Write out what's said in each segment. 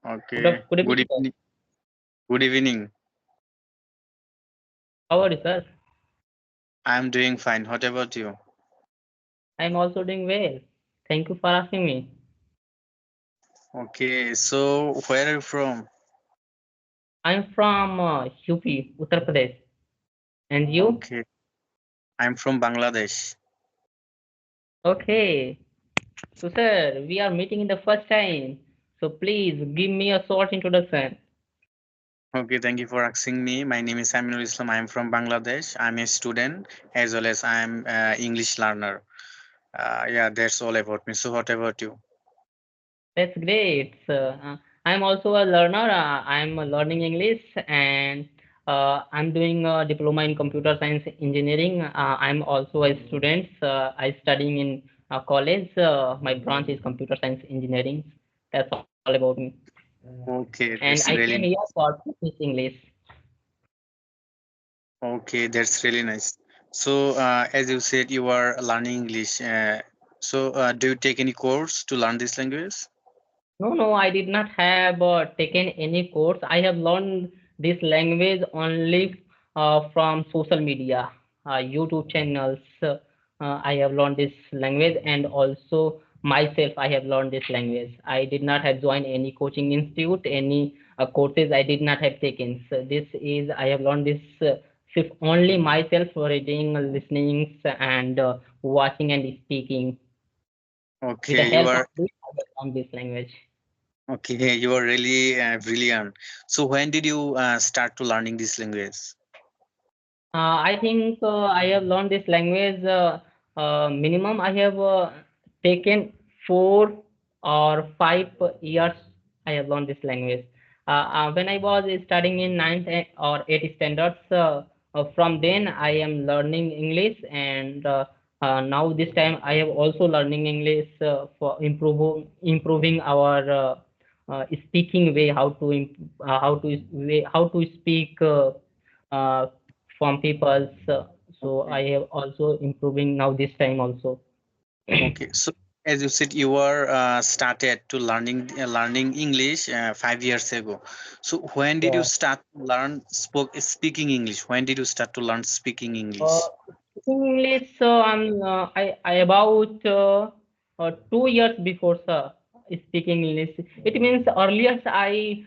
Okay. Good Good evening, sir. evening. Good evening. How are you, sir? I'm doing fine. What about you? I'm also doing well. Thank you for asking me. Okay. So where are you from? I'm from UP, Uttar Pradesh. And you? Okay. I'm from Bangladesh. Okay. So, sir, we are meeting in the first time. So, please give me a short introduction. Okay. Thank you for asking me. My name is Aminul Islam. I'm from Bangladesh. I'm a student as well as I'm English learner. Yeah, that's all about me. So what about you? That's great. I'm also a learner. I'm learning English and I'm doing a diploma in computer science engineering. I'm also a student. I studying in college. My branch is computer science engineering. That's all about me. Okay, And I that's came really here for teach English. okay. That's really nice. So as you said, you are learning English. So do you take any course to learn this language? No, no, I did not have taken any course. I have learned this language only from social media, YouTube channels. I have learned this language, and also myself, I have learned this language. I did not have joined any coaching institute, any courses I did not have taken. So this is I have learned this only myself, reading, listening, and watching and speaking. With the Okay, you help of are this, I have learned this language. okay. You are really brilliant. So when did you start to learning this language? I think I have learned this language minimum. I have taken 4 or 5 years. I have learned this language. When I was studying in ninth or eighth standards, from then I am learning English, and now this time I have also learning English for improving our speaking way, how to speak. Uh, from people. So Okay. I have also improving now this time also. Okay. So as you said, you were started to learning English 5 years ago. So when did you Yeah. start to learn speaking English? When did you start to learn speaking English? Uh, Speaking English, I about 2 years before, sir, speaking English. It means earlier I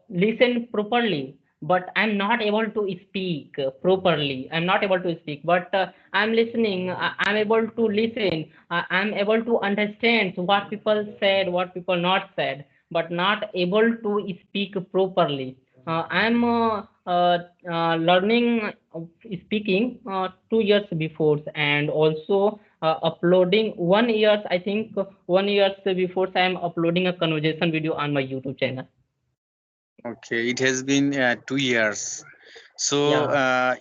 listen properly, but I'm not able to speak properly. I'm not able to speak, but I'm listening. I'm able to listen. I'm able to understand what people said, what people not said, but not able to speak properly. I'm learning speaking 2 years before, and also uploading 1 years. I think 1 years before I am uploading a conversation video on my YouTube channel. Okay, it has been 2 years. So, Yeah,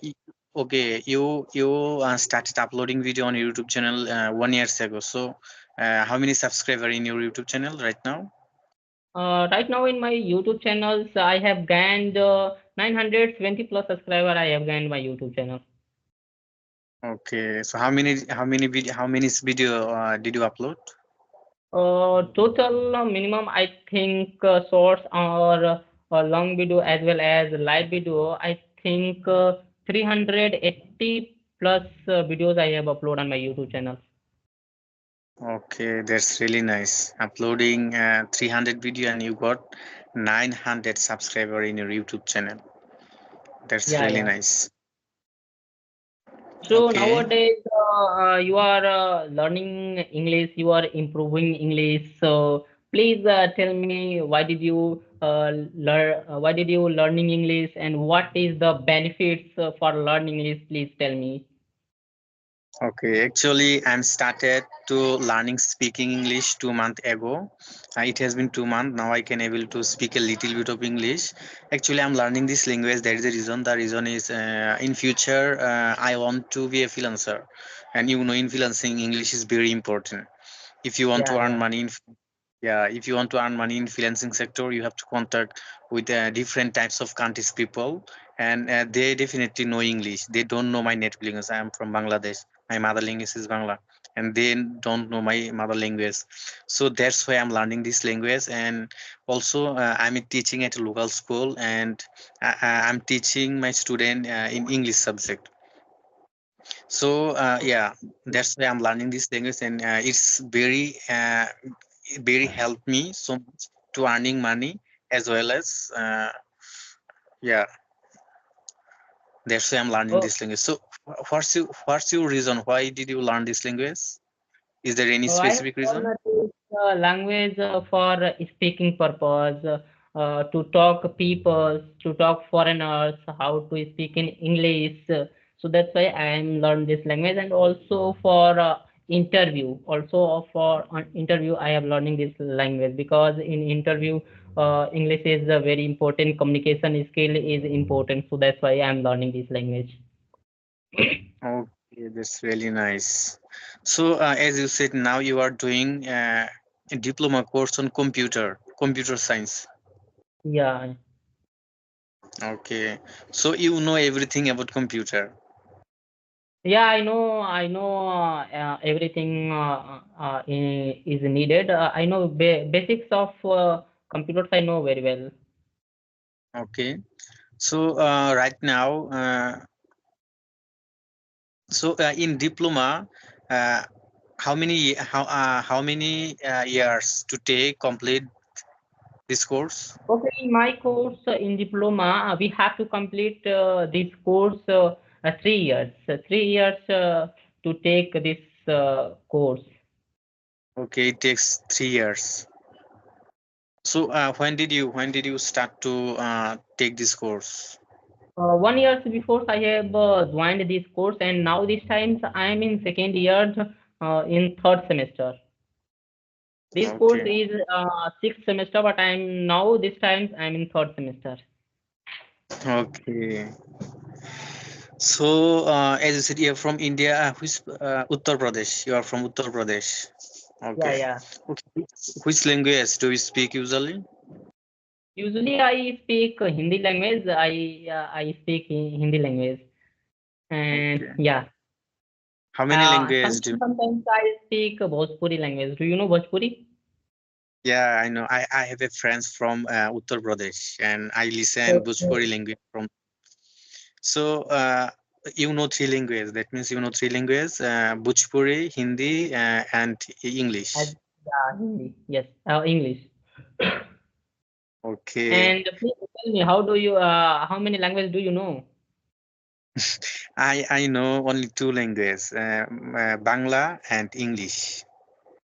okay, you started uploading video on YouTube channel 1 years ago. So, how many subscriber in your YouTube channel right now? right now in my YouTube channels, I have gained 920 plus subscriber. I have gained my YouTube channel. Okay, so how many video did you upload? Total minimum, I think shorts or long video as well as live video. I think 380 plus videos I have uploaded on my YouTube channel. Okay, that's really nice. Uploading 300 video and you got 900 subscriber in your YouTube channel. That's Yeah, really yeah. nice. So Okay. nowadays, you are learning English, you are improving English. So please tell me why did you learning English, and what is the benefits for learning English? Please tell me. Okay, actually, I'm started to learning speaking English 2 months ago. It has been 2 months now. I can able to speak a little bit of English. Actually, I'm learning this language. That is the reason. The reason is in future I want to be a freelancer, and you know, in freelancing, English is very important. If you want Yeah, to earn yeah. money in yeah, if you want to earn money in freelancing sector, you have to contact with different types of countries people, and they definitely know English. They don't know my native language. I am from Bangladesh. My mother language is Bangla. and they don't know my mother language. So that's why I'm learning this language. And also I'm teaching at a local school, and I'm teaching my student in English subject. So yeah, that's why I'm learning this language, and it's very helped me so much to earning money, as well as yeah, that's why I'm learning Oh, this language. So what's your reason? Why did you learn this language? Is there any I have specific reason? learned this language for speaking purpose, to talk people, to talk foreigners, how to speak in English. So that's why I am learn this language, and also for interview. Also for interview, I am learning this language because in interview, English is a very important. Communication skill is important. So that's why I am learning this language. Okay, that's really nice. So, as you said, now you are doing a diploma course on computer science. Yeah. Okay, so you know everything about computer. Yeah, I know everything is needed. I know basics of computers. I know very well. Okay, so right now, in diploma, uh, how many years to take complete this course? Okay, in my course in diploma, we have to complete this course 3 years. 3 years to take this course. Okay, it takes 3 years. So, when did you start to take this course? 1 year before I have joined this course, and now this time I am in second year, in third semester. This course Okay. is sixth semester, but I'm now this time I'm in third semester. Okay. So, as you said, you're from India, which Uttar Pradesh. You are from Uttar Pradesh. Yeah, Okay. yeah. Okay. Which language do you speak usually? Usually I speak Hindi language. I speak Hindi language, and Okay. yeah. How many languages do you? Sometimes I speak Bhojpuri language. Do you know Bhojpuri? Yeah, I know. I have a friends from Uttar Pradesh, and I listen Okay. Bhojpuri language from. So, you know three languages. That means you know three languages: Bhojpuri, Hindi, and I, English. yeah, Hindi. Yes, English. Okay. And please tell me, how many languages do you know? I know only two languages, Bangla and English.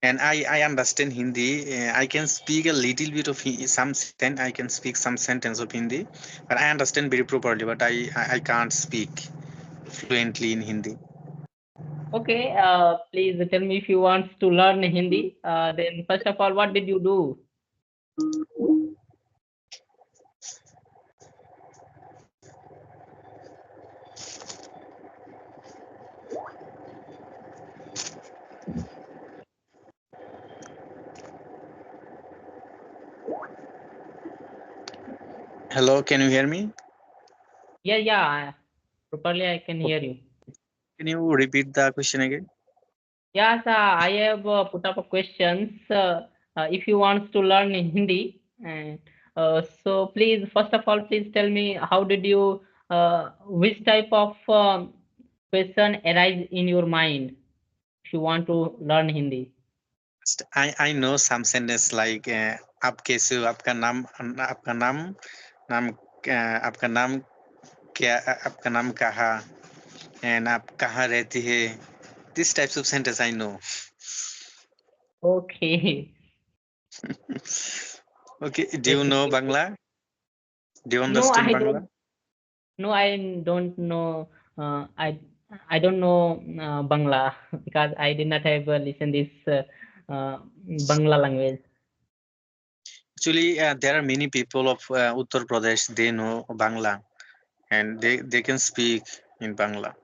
And I understand Hindi. I can speak a little bit of I can speak some sentence of Hindi, but I understand very properly. But I can't speak fluently in Hindi. Okay, please tell me if you want to learn Hindi. Then first of all, what did you do? Hello, can you hear me? Yeah, yeah, properly I can hear Okay. you. Can you repeat the question again? Yes, I have put up a questions. If you want to learn Hindi, and so please, first of all, please tell me how did you, which type of question arise in your mind if you want to learn Hindi? I know some sentence like आप कैसे हो नाम आपका नाम क्या आपका नाम कहाँ and आप कहाँ रहती है. These types of sentence I know. Okay, Okay, do you that's know great. Bangla? Do you No, understand I Bangla? don't. No, I don't know. I don't know Bangla because I did not have listen this Bangla language. Actually, there are many people of Uttar Pradesh. They know Bangla, and they can speak in Bangla.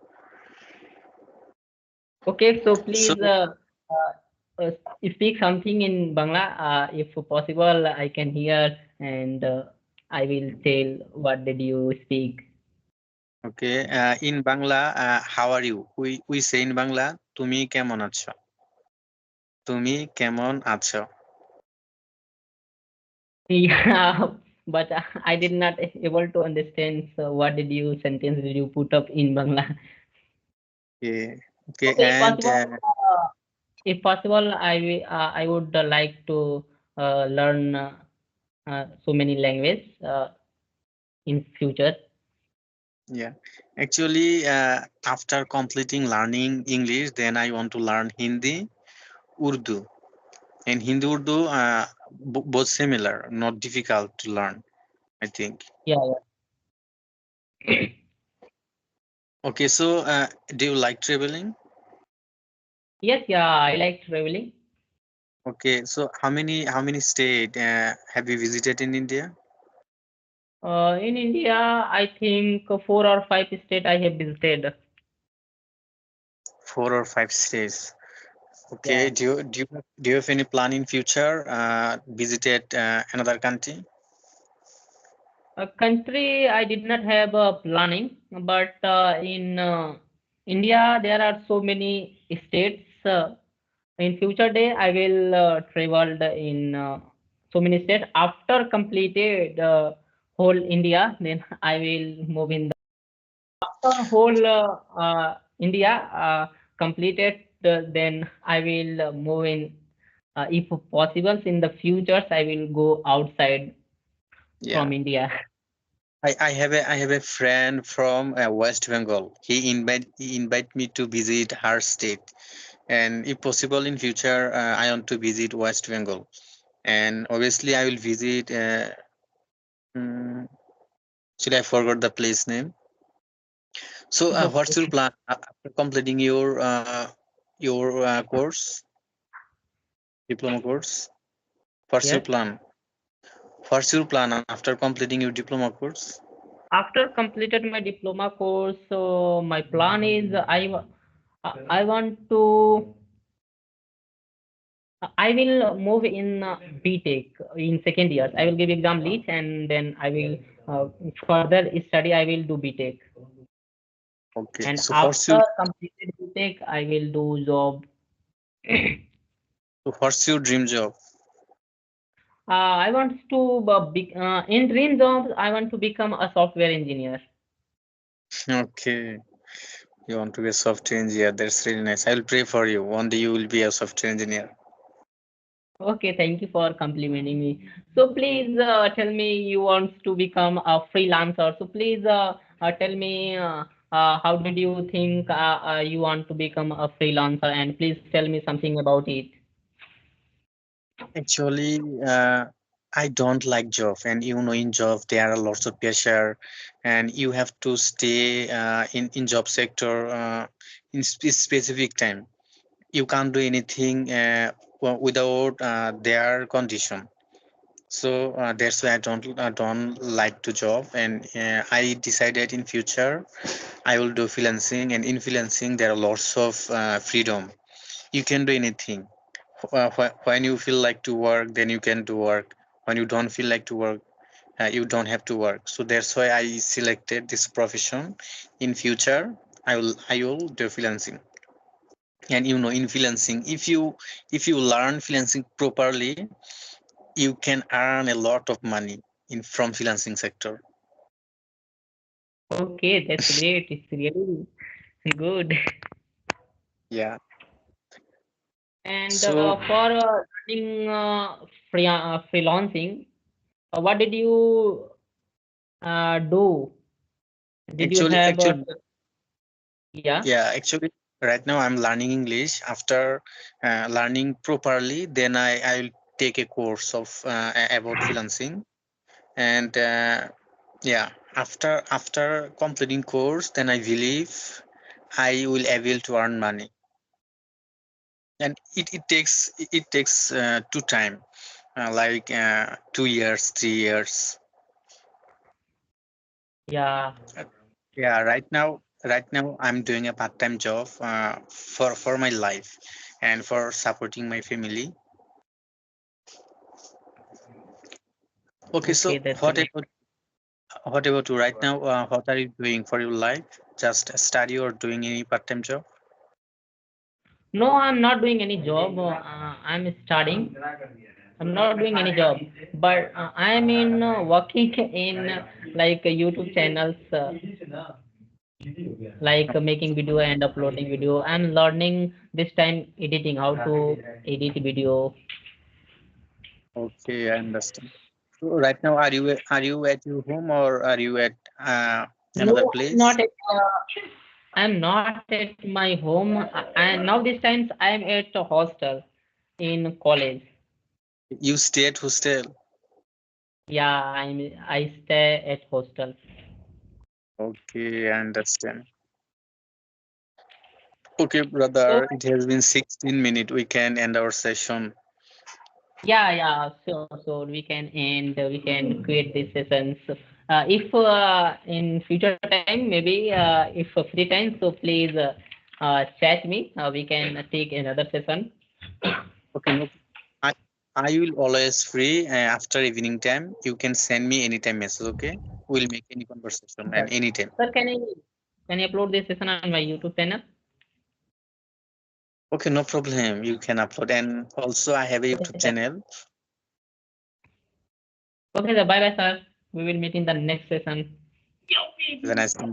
Okay, so So please speak something in Bangla. If possible, I can hear, and I will tell what did you speak. okay, in Bangla, how are you? We say in Bangla, তুমি কেমন আছো? তুমি কেমন আছো? Yeah, but I did not able to understand. So what did you sentence did you put up in Bangla? Okay, okay, Okay, and if possible, I would like to learn so many languages in future. yeah, actually, after completing learning English, then I want to learn Hindi, Urdu, and Hindi Urdu, both similar, not difficult to learn, I think. Yeah, yeah. Okay, so do you like traveling? Yes, yeah, I like traveling. Okay, so how many state have you visited in India? In India, I think 4 or 5 states I have visited. 4 or 5 states. Okay, Yeah. do you have any plan in future? Visited another country? A country I did not have a planning, but in India there are so many states. In future day, I will travel in so many states. After completed whole India, then I will move in the whole India completed. Then I will move in. If possible, in the futures, I will go outside Yeah. from India. I have a friend from West Bengal. He invite me to visit her state, and if possible in future, I want to visit West Bengal. And obviously, I will visit. Mm, should I forgot the place name? So, what's your Okay. plan after completing your course, diploma course? What's your Yes. plan? What's your plan after completing your diploma course? After completed my diploma course, so my plan is I want to I will move in BTech in second years. I will give exam lead and then I will further study. I will do BTech, Okay. and So, after completed BTech, I will do job. what's your dream job? I want to in dream jobs. I want to become a software engineer. Okay. You want to be a software engineer. That's really nice. I will pray for you. One day you will be a software engineer. Okay, thank you for complimenting me. So please tell me you want to become a freelancer. So please tell me how did you think you want to become a freelancer, and please tell me something about it. Actually, I don't like job, and in job there are lots of pressure, and you have to stay in job sector in specific time. You can't do anything without their condition. So that's why I don't like to job, and I decided in future I will do freelancing, and in freelancing there are lots of freedom. You can do anything. When you feel like to work, then you can do work. When you don't feel like to work, you don't have to work. So that's why I selected this profession. In future, I will do freelancing. And in freelancing, if you learn freelancing properly, you can earn a lot of money in from freelancing sector. Okay, that's great. It's really good. Yeah. And So for learning freelancing, what did you do? Did you actually, have actually, yeah? yeah, actually, right now I'm learning English. After learning properly, then I will take a course of about freelancing, and yeah, after completing course, then I believe I will able to earn money, and it takes two time, like 2 years, 3 years. Yeah. Yeah, right now I'm doing a part-time job for my life and for supporting my family. Okay, Okay, so that's what great. about what about you right now? What are you doing for your life? Just study or doing any part-time job? No, I'm not doing any job. I'm studying. I'm not doing any job, but I'm in working in YouTube channels, making video and uploading video. I'm learning this time editing, how to edit video. Okay, I understand. So right now, are you at your home or are you at No, another I'm place? not at. I'm not at my home. And now this times I'm at a hostel in college. You stay at hostel. Yeah, I stay at hostel. Okay, I understand. Okay, So brother, it has been 16 minutes. We can end our session. yeah. So we can end. We can create these sessions. If in future time, maybe if free time, so please chat me. We can take another session. Okay, no, I I will always free after evening time. You can send me anytime message. Okay, we'll make any conversation and Sir, anytime. sir, can I upload this session on my YouTube channel? Okay, no problem. You can upload, and also I have a Okay, YouTube sir. channel. Okay, sir. Bye, bye, sir. We will meet in the next session. It's a nice